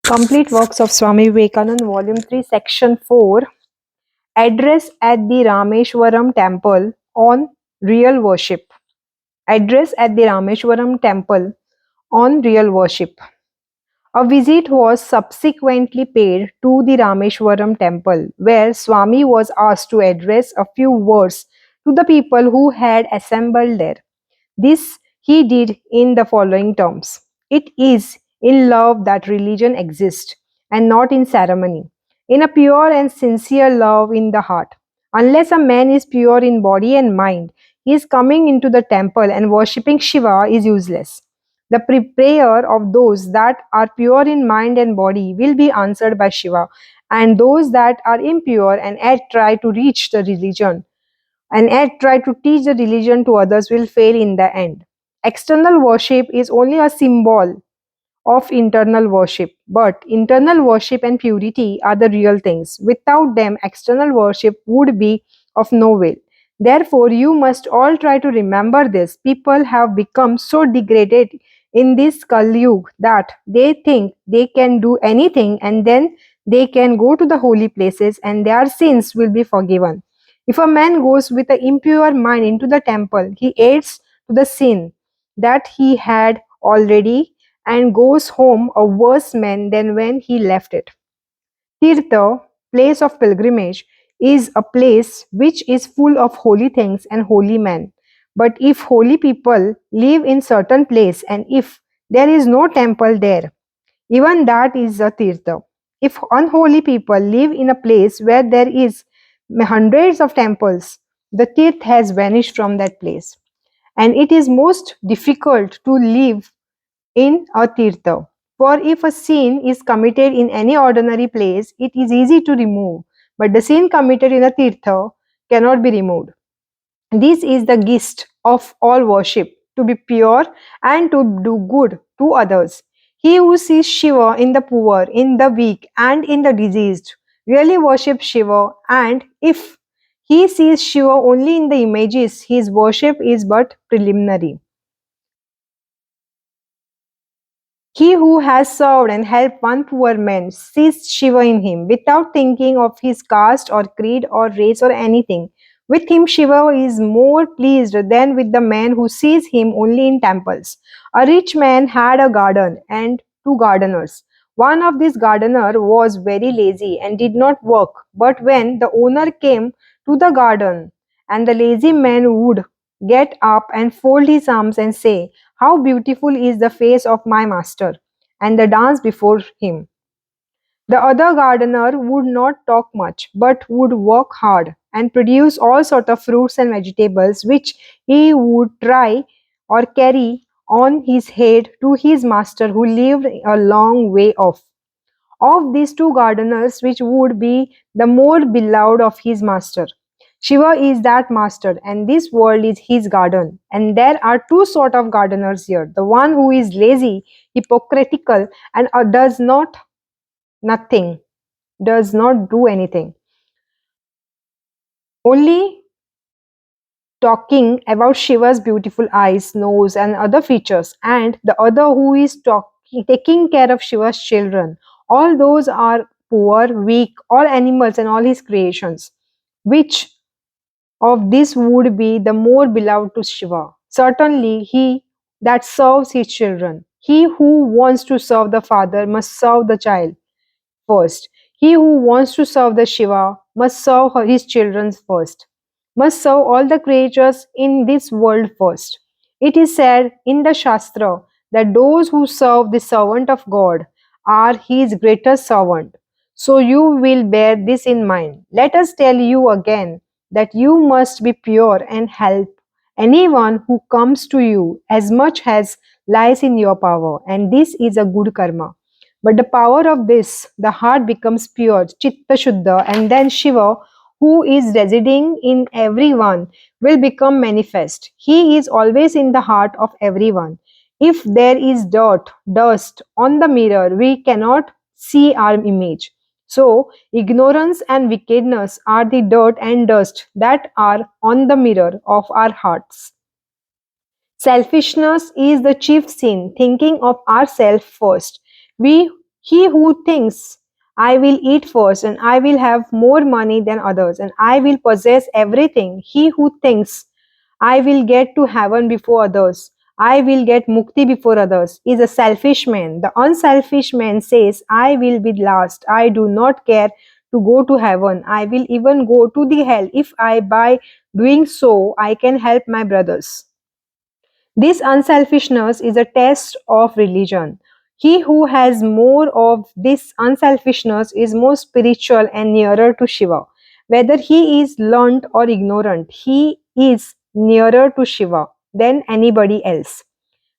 Complete works of Swami Vivekananda, Volume 3, Section 4, Address at the Rameswaram Temple on Real Worship. Address at the Rameswaram Temple on Real Worship. A visit was subsequently paid to the Rameswaram Temple, where Swami was asked to address a few words to the people who had assembled there. This he did in the following terms: It is in love that religion exists, and not in ceremony, in a pure and sincere love in the heart. Unless a man is pure in body and mind, his coming into the temple and worshipping Shiva is useless. The prayer of those that are pure in mind and body will be answered by Shiva, and those that are impure and yet try to reach the religion and yet try to teach the religion to others will fail in the end. External worship is only a symbol of internal worship, but internal worship and purity are the real things. Without them, external worship would be of no avail. Therefore, you must all try to remember this. People have become so degraded in this Kali Yuga that they think they can do anything and then they can go to the holy places and their sins will be forgiven. If a man goes with an impure mind into the temple, he adds to the sin that he had already and goes home a worse man than when he left it. Tirtha, place of pilgrimage, is a place which is full of holy things and holy men. But if holy people live in certain place and if there is no temple there, even that is a tirtha. If unholy people live in a place where there is hundreds of temples, the tirth has vanished from that place. And it is most difficult to live in a tirtha. For if a sin is committed in any ordinary place, it is easy to remove, but the sin committed in a tirtha cannot be removed. This is the gist of all worship, to be pure and to do good to others. He who sees Shiva in the poor, in the weak, and in the diseased really worships Shiva, and if he sees Shiva only in the images, his worship is but preliminary. He who has served and helped one poor man sees Shiva in him without thinking of his caste or creed or race or anything. With him, Shiva is more pleased than with the man who sees him only in temples. A rich man had a garden and two gardeners. One of these gardeners was very lazy and did not work, but when the owner came to the garden, and the lazy man would get up and fold his arms and say, "How beautiful is the face of my master," and the dance before him. The other gardener would not talk much, but would work hard and produce all sorts of fruits and vegetables which he would try or carry on his head to his master who lived a long way off. Of these two gardeners, which would be the more beloved of his master? Shiva is that master, and this world is his garden. And there are two sort of gardeners here: the one who is lazy, hypocritical, and does not nothing, does not do anything, only talking about Shiva's beautiful eyes, nose, and other features, and the other who is taking care of Shiva's children. All those are poor, weak, all animals, and all his creations. Which of these would be the more beloved to Shiva? Certainly, he that serves his children. He who wants to serve the father must serve the child first. He who wants to serve the Shiva must serve his children first, must serve all the creatures in this world first. It is said in the Shastra that those who serve the servant of God are his greatest servant. So you will bear this in mind. Let us tell you again that you must be pure and help anyone who comes to you as much as lies in your power, and this is a good karma. But the power of this, the heart becomes pure, Chitta Shuddha, and then Shiva, who is residing in everyone, will become manifest. He is always in the heart of everyone. If there is dirt, dust on the mirror, we cannot see our image. So, ignorance and wickedness are the dirt and dust that are on the mirror of our hearts. Selfishness is the chief sin, thinking of ourselves first. We He who thinks, I will eat first and I will have more money than others and I will possess everything. He who thinks, I will get to heaven before others, I will get mukti before others, is a selfish man. The unselfish man says, I will be last. I do not care to go to heaven. I will even go to the hell if I by doing so I can help my brothers. This unselfishness is a test of religion. He who has more of this unselfishness is more spiritual and nearer to Shiva. Whether he is learned or ignorant, he is nearer to Shiva than anybody else,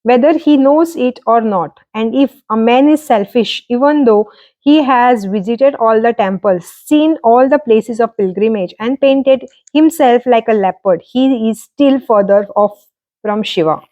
whether he knows it or not. And if a man is selfish, even though he has visited all the temples, seen all the places of pilgrimage, and painted himself like a leopard, he is still further off from Shiva.